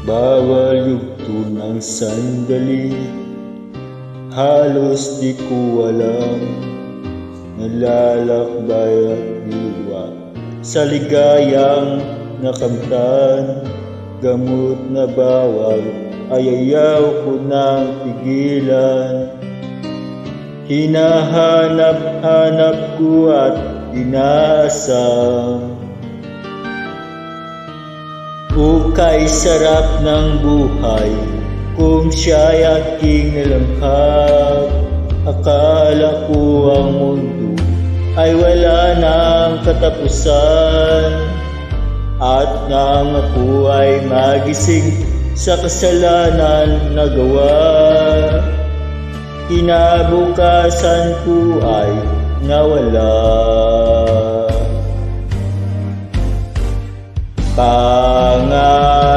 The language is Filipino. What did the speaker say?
Bawal yugto ng sandali, halos di ko alam. Nalalakbay at diwa sa ligayang nakamtan. Gamot na bawal ay ayaw ko nang pigilan. Hinahanap-hanap ko at inaasam. Ukay sarap ng buhay kung siya'y aking langhap. Akala ko ang mundo ay wala ng katapusan, at nang ako ay magising sa kasalanan na gawa, kinabukasan ko ay nawala.